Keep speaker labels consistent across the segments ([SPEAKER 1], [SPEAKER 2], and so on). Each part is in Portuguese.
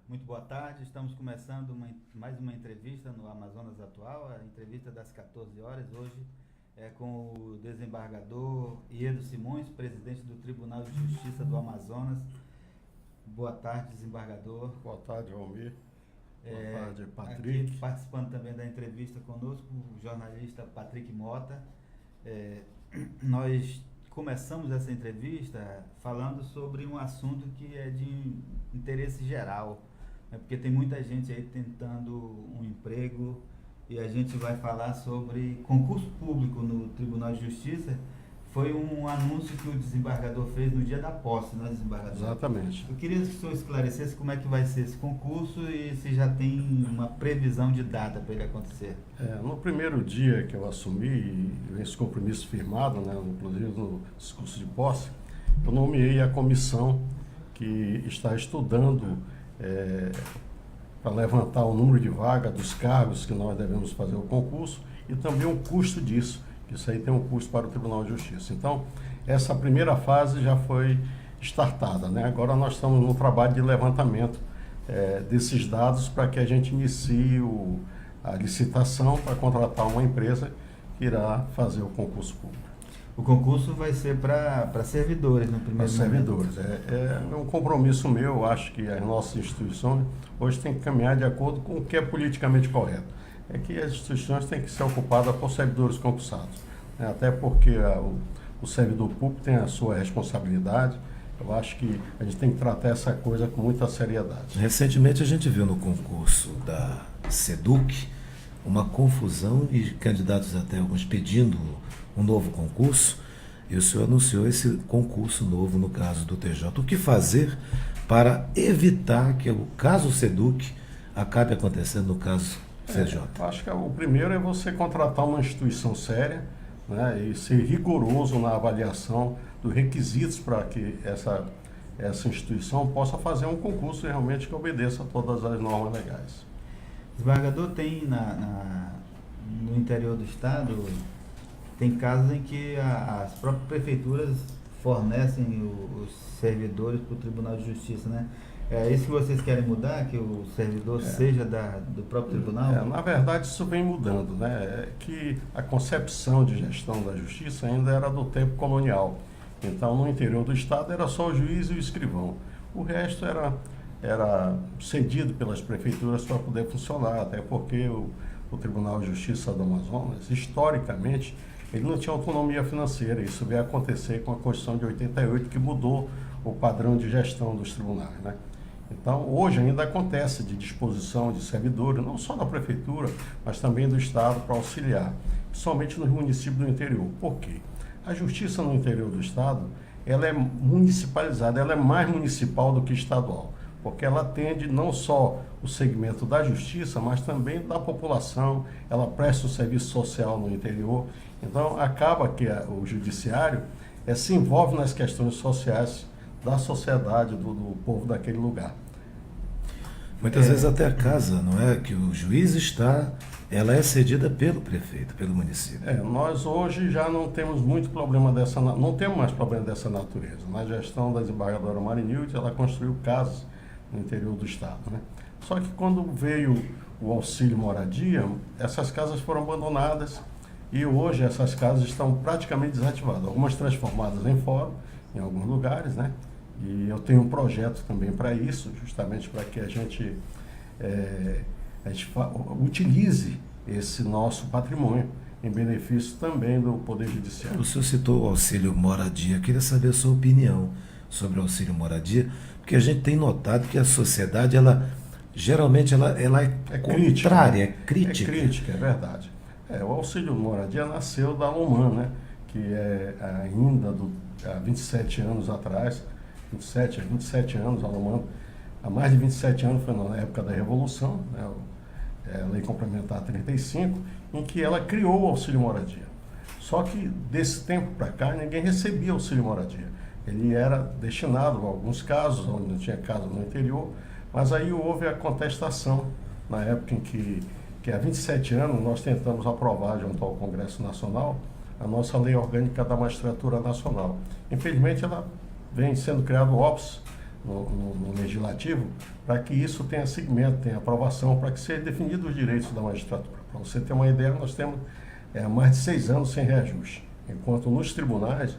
[SPEAKER 1] Muito boa tarde, estamos começando mais uma entrevista no Amazonas Atual, a entrevista das 14 horas, hoje é com o desembargador Iedo Simões, presidente do Tribunal de Justiça do Amazonas. Boa tarde, desembargador.
[SPEAKER 2] Boa tarde, Valmir. Boa tarde, Patrick.
[SPEAKER 1] Aqui participando também da entrevista conosco, o jornalista Patrick Mota. Nós começamos essa entrevista falando sobre um assunto que é de interesse geral, né? Porque tem muita gente aí tentando um emprego e a gente vai falar sobre concurso público no Tribunal de Justiça. Foi um anúncio que o desembargador fez no dia da posse, né, desembargador?
[SPEAKER 2] Exatamente.
[SPEAKER 1] Eu queria que o senhor esclarecesse como é que vai ser esse concurso e se já tem uma previsão de data para ele acontecer.
[SPEAKER 2] No primeiro dia que eu assumi esse compromisso firmado, né, inclusive no discurso de posse, eu nomeei a comissão que está estudando para levantar o número de vagas dos cargos que nós devemos fazer o concurso e também o custo disso. Isso aí tem um custo para o Tribunal de Justiça. Então, essa primeira fase já foi startada, né? Agora nós estamos no trabalho de levantamento desses dados para que a gente inicie a licitação para contratar uma empresa que irá fazer o concurso público.
[SPEAKER 1] O concurso vai ser para servidores no primeiro momento?
[SPEAKER 2] Para servidores. É um compromisso meu, acho que as nossas instituições hoje têm que caminhar de acordo com o que é politicamente correto. É que as instituições têm que ser ocupadas por servidores concursados, né? Até porque o servidor público tem a sua responsabilidade. Eu acho que a gente tem que tratar essa coisa com muita seriedade.
[SPEAKER 3] Recentemente a gente viu no concurso da SEDUC uma confusão e candidatos até alguns pedindo um novo concurso, e o senhor anunciou esse concurso novo no caso do TJ. O que fazer para evitar que o caso SEDUC acabe acontecendo no caso CJ?
[SPEAKER 2] Acho que o primeiro é você contratar uma instituição séria, né, e ser rigoroso na avaliação dos requisitos para que essa instituição possa fazer um concurso realmente que obedeça a todas as normas legais.
[SPEAKER 1] Desembargador, tem no interior do estado, tem casos em que as próprias prefeituras fornecem os servidores para o Tribunal de Justiça, né? É isso que vocês querem mudar, que o servidor seja do próprio tribunal?
[SPEAKER 2] Na verdade, isso vem mudando, né? É que a concepção de gestão da justiça ainda era do tempo colonial. Então, no interior do estado era só o juiz e o escrivão. O resto era cedido pelas prefeituras para poder funcionar, até porque o Tribunal de Justiça do Amazonas, historicamente, ele não tinha autonomia financeira. Isso veio acontecer com a Constituição de 88, que mudou o padrão de gestão dos tribunais, né? Então, hoje ainda acontece de disposição de servidores, não só da prefeitura, mas também do estado para auxiliar, principalmente nos municípios do interior. Por quê? A justiça no interior do estado, ela é municipalizada, ela é mais municipal do que estadual, porque ela atende não só o segmento da justiça, mas também da população, ela presta o serviço social no interior. Então, acaba que o judiciário se envolve nas questões sociais da sociedade, do povo daquele lugar.
[SPEAKER 3] Muitas vezes até a casa, não é? Que o juiz está, ela é cedida pelo prefeito, pelo município.
[SPEAKER 2] Nós hoje já não temos muito problema não temos mais problema dessa natureza. Na gestão da desembargadora Marinilde, ela construiu casas no interior do estado, né? Só que quando veio o auxílio moradia, essas casas foram abandonadas e hoje essas casas estão praticamente desativadas. Algumas transformadas em fórum, em alguns lugares, né? E eu tenho um projeto também para isso, justamente para que a gente utilize esse nosso patrimônio em benefício também do Poder Judiciário.
[SPEAKER 3] O senhor citou o auxílio moradia. Eu queria saber a sua opinião sobre o auxílio moradia, porque a gente tem notado que a sociedade, geralmente ela é contrária, é crítica.
[SPEAKER 2] É crítica, é verdade. O auxílio moradia nasceu da Loman, né? Que ainda há 27 anos atrás, 27 anos, há mais de 27 anos, foi na época da Revolução, né, a Lei Complementar 35, em que ela criou o auxílio moradia. Só que desse tempo para cá, ninguém recebia auxílio moradia. Ele era destinado a alguns casos, onde não tinha casa no interior, mas aí houve a contestação, na época em que há 27 anos nós tentamos aprovar junto ao Congresso Nacional a nossa Lei Orgânica da Magistratura Nacional. Infelizmente, ela vem sendo criado o OPS, no legislativo, para que isso tenha segmento, tenha aprovação, para que sejam definidos os direitos da magistratura. Para você ter uma ideia, nós temos mais de 6 anos sem reajuste, enquanto nos tribunais,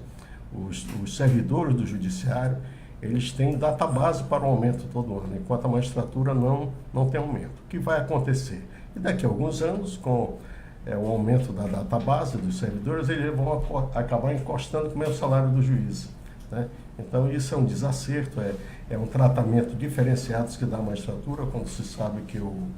[SPEAKER 2] os servidores do judiciário, eles têm database para o aumento todo ano, enquanto a magistratura não tem aumento. O que vai acontecer? E daqui a alguns anos, com o aumento da database dos servidores, eles vão acabar encostando com o mesmo salário do juiz, né? Então, isso é um desacerto, é um tratamento diferenciado que dá à magistratura, quando se sabe que o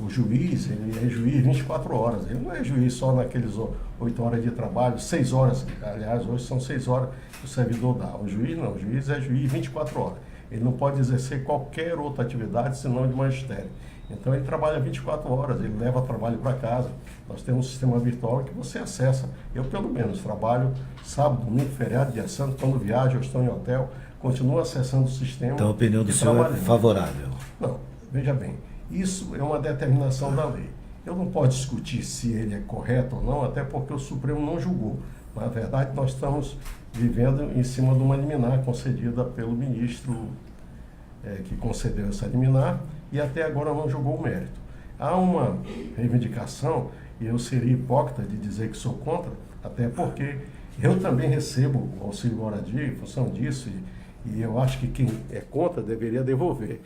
[SPEAKER 2] juiz, ele é juiz 24 horas, ele não é juiz só naqueles 8 horas de trabalho, 6 horas, aliás, hoje são 6 horas que o servidor dá. O juiz não, o juiz é juiz 24 horas. Ele não pode exercer qualquer outra atividade senão de magistério. Então, ele trabalha 24 horas, ele leva trabalho para casa. Nós temos um sistema virtual que você acessa. Eu, pelo menos, trabalho sábado, domingo, feriado, dia santo, quando viajo, eu estou em hotel, continuo acessando o sistema.
[SPEAKER 3] Então, a opinião do senhor é favorável?
[SPEAKER 2] Não, veja bem, isso é uma determinação da lei. Eu não posso discutir se ele é correto ou não, até porque o Supremo não julgou. Na verdade, nós estamos vivendo em cima de uma liminar concedida pelo ministro que concedeu essa liminar e até agora não julgou o mérito. Há uma reivindicação, e eu seria hipócrita de dizer que sou contra, até porque eu também recebo o auxílio moradia em função disso, e eu acho que quem é contra deveria devolver.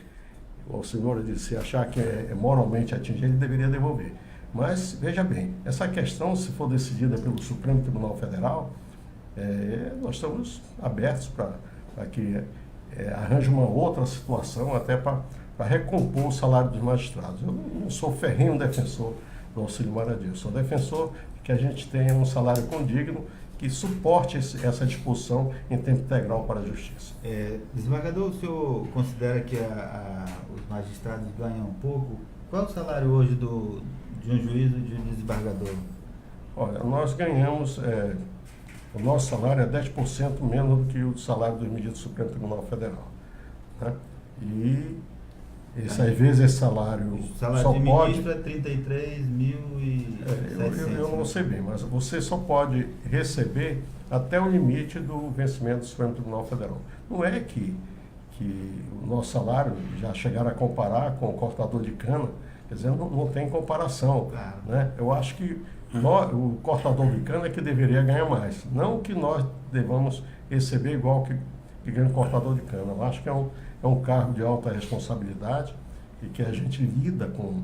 [SPEAKER 2] O auxílio moradia, se achar que é moralmente atingir, ele deveria devolver. Mas, veja bem, essa questão, se for decidida pelo Supremo Tribunal Federal, nós estamos abertos para que arranje uma outra situação até para recompor o salário dos magistrados. Eu não sou ferrenho defensor do auxílio moradia, eu sou defensor de que a gente tenha um salário condigno que suporte essa disposição em tempo integral para a justiça.
[SPEAKER 1] Desembargador, o senhor considera que os magistrados ganham pouco? Qual é o salário hoje de um juiz e de um desembargador?
[SPEAKER 2] Olha, nós ganhamos, o nosso salário é 10% menos do que o salário dos ministros do Supremo Tribunal Federal, né? E às vezes esse salário
[SPEAKER 1] o salário
[SPEAKER 2] só
[SPEAKER 1] de
[SPEAKER 2] pode...
[SPEAKER 1] ministro é 33.700.
[SPEAKER 2] Eu não sei bem, mas você só pode receber até o limite do vencimento do Supremo Tribunal Federal. Não é que o nosso salário já chegaram a comparar com o cortador de cana, quer dizer, não tem comparação,
[SPEAKER 1] Claro.
[SPEAKER 2] né? Eu acho que o cortador de cana é que deveria ganhar mais, não que nós devamos receber igual que ganha o cortador de cana. Eu acho que é um cargo de alta responsabilidade e que a gente lida com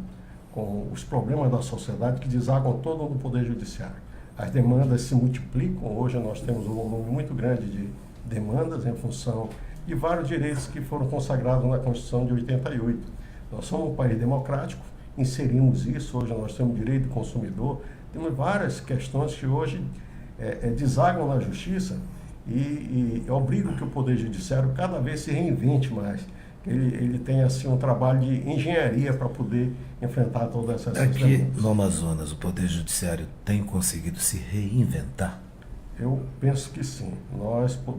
[SPEAKER 2] os problemas da sociedade que desagam todo no Poder Judiciário. As demandas se multiplicam, hoje nós temos um volume muito grande de demandas em função de vários direitos que foram consagrados na Constituição de 88. Nós somos um país democrático, inserimos isso, hoje nós temos direito do consumidor, temos várias questões que hoje desagam na justiça e obrigam que o Poder Judiciário cada vez se reinvente mais. Ele tem assim um trabalho de engenharia para poder enfrentar todas essas
[SPEAKER 3] Aqui
[SPEAKER 2] demandas.
[SPEAKER 3] no Amazonas, o Poder Judiciário tem conseguido se reinventar?
[SPEAKER 2] Eu penso que sim. Nós eu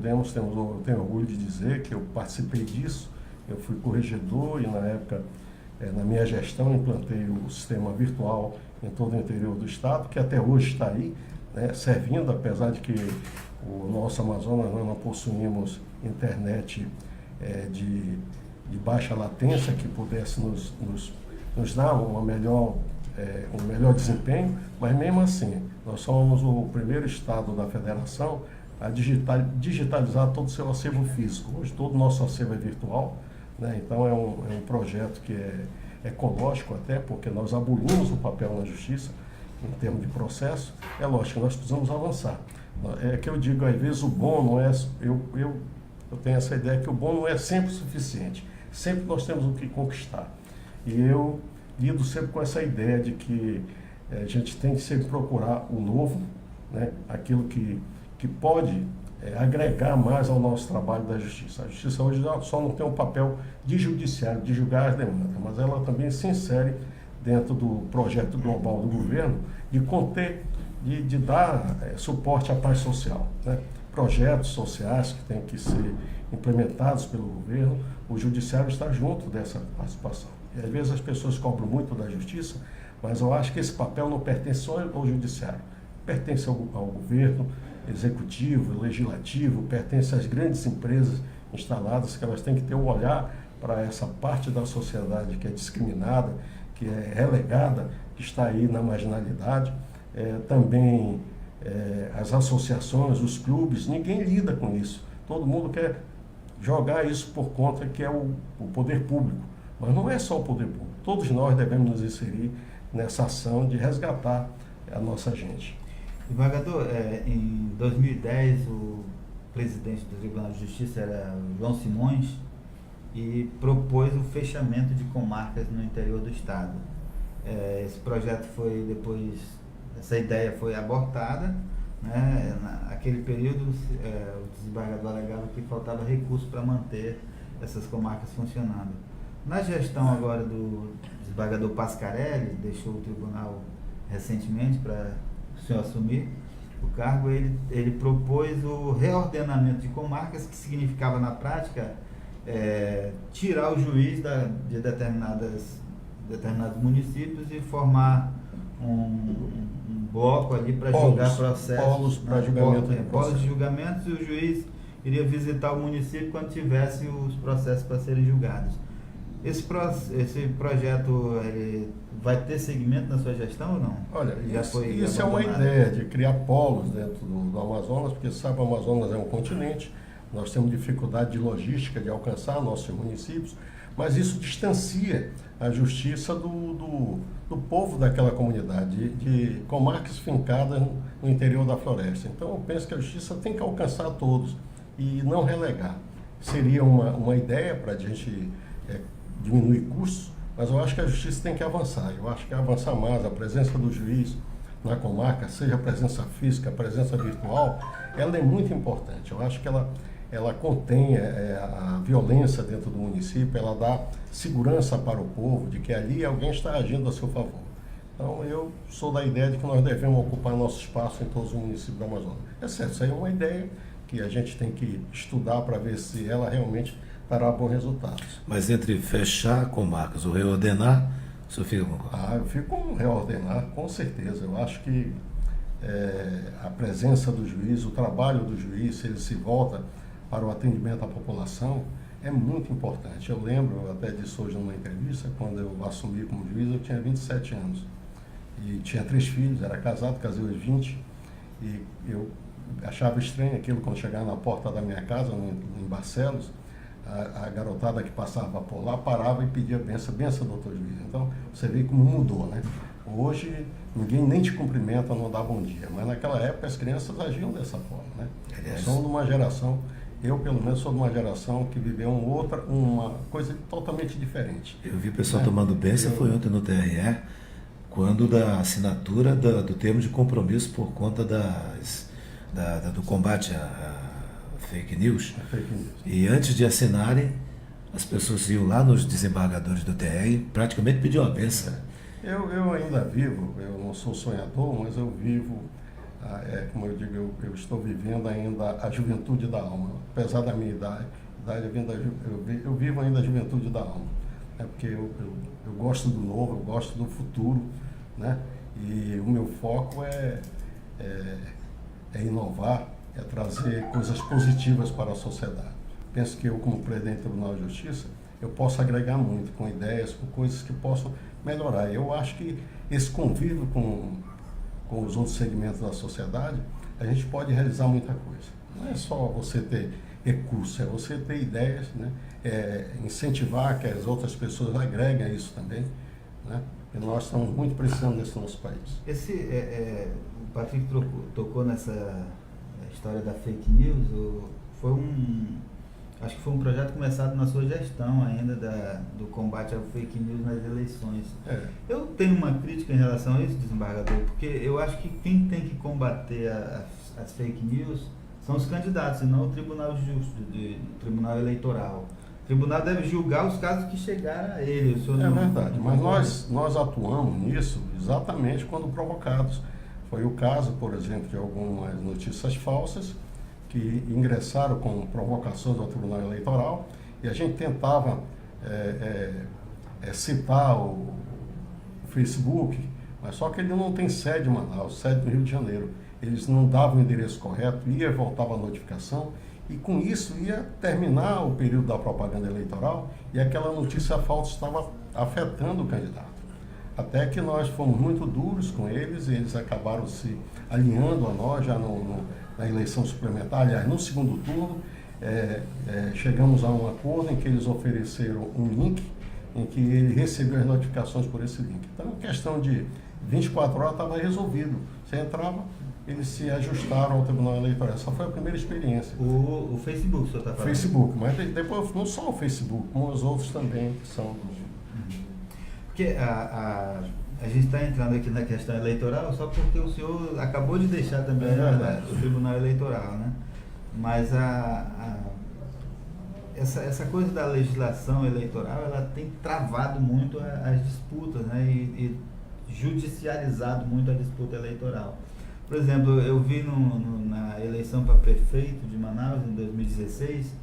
[SPEAKER 2] tenho orgulho de dizer que eu participei disso. Eu fui corregedor e na época, na minha gestão, implantei o sistema virtual em todo o interior do estado, que até hoje está aí, né, servindo, apesar de que o nosso Amazonas nós não possuímos internet de baixa latência que pudesse nos dar um melhor desempenho, mas mesmo assim, nós somos o primeiro estado da federação a digitalizar todo o seu acervo físico. Hoje todo o nosso acervo é virtual, né? Então é um projeto que é ecológico até, porque nós abolimos o papel na justiça em termos de processo. É lógico que nós precisamos avançar. É que eu digo, às vezes o bom não é... Eu tenho essa ideia que o bom não é sempre suficiente. Sempre nós temos o que conquistar. E eu lido sempre com essa ideia de que a gente tem que sempre procurar o novo, né? Aquilo que pode agregar mais ao nosso trabalho da justiça. A justiça hoje só não tem um papel de judiciário, de julgar as demandas, mas ela também se insere dentro do projeto global do governo de conter, de dar suporte à paz social, né? Projetos sociais que têm que ser implementados pelo governo, o judiciário está junto dessa participação. E às vezes as pessoas cobram muito da justiça, mas eu acho que esse papel não pertence só ao judiciário, pertence ao governo executivo, legislativo, pertence às grandes empresas instaladas, que elas têm que ter um olhar para essa parte da sociedade que é discriminada, que é relegada, que está aí na marginalidade. Também as associações, os clubes, ninguém lida com isso. Todo mundo quer jogar isso por conta que é o poder público. Mas não é só o poder público. Todos nós devemos nos inserir nessa ação de resgatar a nossa gente.
[SPEAKER 1] Desembargador, em 2010 o presidente do Tribunal de Justiça era João Simões e propôs o fechamento de comarcas no interior do estado. Esse projeto essa ideia foi abortada, né? Naquele período o desembargador alegava que faltava recurso para manter essas comarcas funcionando. Na gestão agora do desembargador Pascarelli, deixou o tribunal recentemente para o senhor assumir o cargo, ele propôs o reordenamento de comarcas, que significava na prática tirar o juiz de determinados municípios e formar um bloco ali para julgar processos.
[SPEAKER 2] Polos para julgamento de
[SPEAKER 1] polos de julgamentos, e o juiz iria visitar o município quando tivesse os processos para serem julgados. Esse projeto vai ter seguimento na sua gestão ou não?
[SPEAKER 2] Olha, isso é uma ideia de criar polos dentro do Amazonas, porque sabe, o Amazonas é um continente, nós temos dificuldade de logística de alcançar nossos municípios, mas isso distancia a justiça do povo daquela comunidade, de comarcas fincadas no interior da floresta. Então eu penso que a justiça tem que alcançar todos e não relegar. Seria uma ideia para a gente diminuir custos, mas eu acho que a justiça tem que avançar. Eu acho que avançar mais, a presença do juiz na comarca, seja a presença física, a presença virtual, ela é muito importante. Eu acho que ela contém a violência dentro do município, ela dá segurança para o povo de que ali alguém está agindo a seu favor. Então eu sou da ideia de que nós devemos ocupar nosso espaço em todos os municípios do Amazonas. É certo, isso aí é uma ideia que a gente tem que estudar para ver se ela realmente dará bons resultados.
[SPEAKER 3] Mas entre fechar comarcas ou reordenar, o senhor fica com...
[SPEAKER 2] Eu fico com reordenar, com certeza. Eu acho que a presença do juiz, o trabalho do juiz, se ele se volta para o atendimento à população, é muito importante. Eu lembro até disso hoje numa entrevista, quando eu assumi como juiz, eu tinha 27 anos. E tinha 3 filhos, era casado, casei aos 20, e eu achava estranho aquilo quando chegava na porta da minha casa, em Barcelos, a garotada que passava por lá parava e pedia benção, doutor juiz. Então, você vê como mudou, né? Hoje, ninguém nem te cumprimenta, não dá bom dia. Mas naquela época, as crianças agiam dessa forma, né? Nós somos de uma geração, eu pelo menos sou de uma geração que viveu uma coisa totalmente diferente.
[SPEAKER 3] Eu vi o pessoal tomando benção, foi ontem no TRE, quando da assinatura do termo de compromisso por conta do combate a fake news. E antes de assinarem, as pessoas iam lá nos desembargadores do TR e praticamente pediam a benção.
[SPEAKER 2] Eu ainda vivo, eu não sou sonhador, mas eu vivo, como eu digo, eu estou vivendo ainda a juventude da alma. Apesar da minha idade eu vivo ainda a juventude da alma. Porque eu gosto do novo, eu gosto do futuro, né? E o meu foco é inovar, é trazer coisas positivas para a sociedade. Penso que eu, como presidente do Tribunal de Justiça, eu posso agregar muito com ideias, com coisas que possam melhorar. Eu acho que esse convívio com os outros segmentos da sociedade, a gente pode realizar muita coisa. Não é só você ter recursos, é você ter ideias, né? Incentivar que as outras pessoas agreguem a isso também, né? E nós estamos muito precisando desse nosso país.
[SPEAKER 1] O Patrick tocou nessa história da fake news, acho que foi um projeto começado na sua gestão ainda, do combate ao fake news nas eleições. Eu tenho uma crítica em relação a isso, desembargador, porque eu acho que quem tem que combater as fake news são os candidatos, e não o Tribunal o Tribunal Eleitoral. O tribunal deve julgar os casos que chegaram a ele.
[SPEAKER 2] É verdade, mas nós atuamos nisso exatamente quando provocados. Foi o caso, por exemplo, de algumas notícias falsas que ingressaram com provocações ao Tribunal Eleitoral, e a gente tentava citar o Facebook, mas só que ele não tem sede em Manaus, sede no Rio de Janeiro. Eles não davam o endereço correto, ia e voltava a notificação, E com isso ia terminar o período da propaganda eleitoral e aquela notícia falsa estava afetando o candidato. Até que nós fomos muito duros com eles e eles acabaram se alinhando a nós já na eleição suplementar, aliás, no segundo turno. Chegamos a um acordo em que eles ofereceram um link em que ele recebeu as notificações por esse link. Então, em questão de 24 horas estava resolvido. Você entrava, eles se ajustaram ao Tribunal Eleitoral. Essa foi a primeira experiência.
[SPEAKER 1] O Facebook, o senhor está falando?
[SPEAKER 2] Facebook, mas depois não só o Facebook, como os outros também que são.
[SPEAKER 1] Porque a gente está entrando aqui na questão eleitoral só porque o senhor acabou de deixar também o Tribunal Eleitoral, né? Mas essa coisa da legislação eleitoral, ela tem travado muito as disputas, né? E judicializado muito a disputa eleitoral. Por exemplo, eu vi na eleição para prefeito de Manaus, em 2016,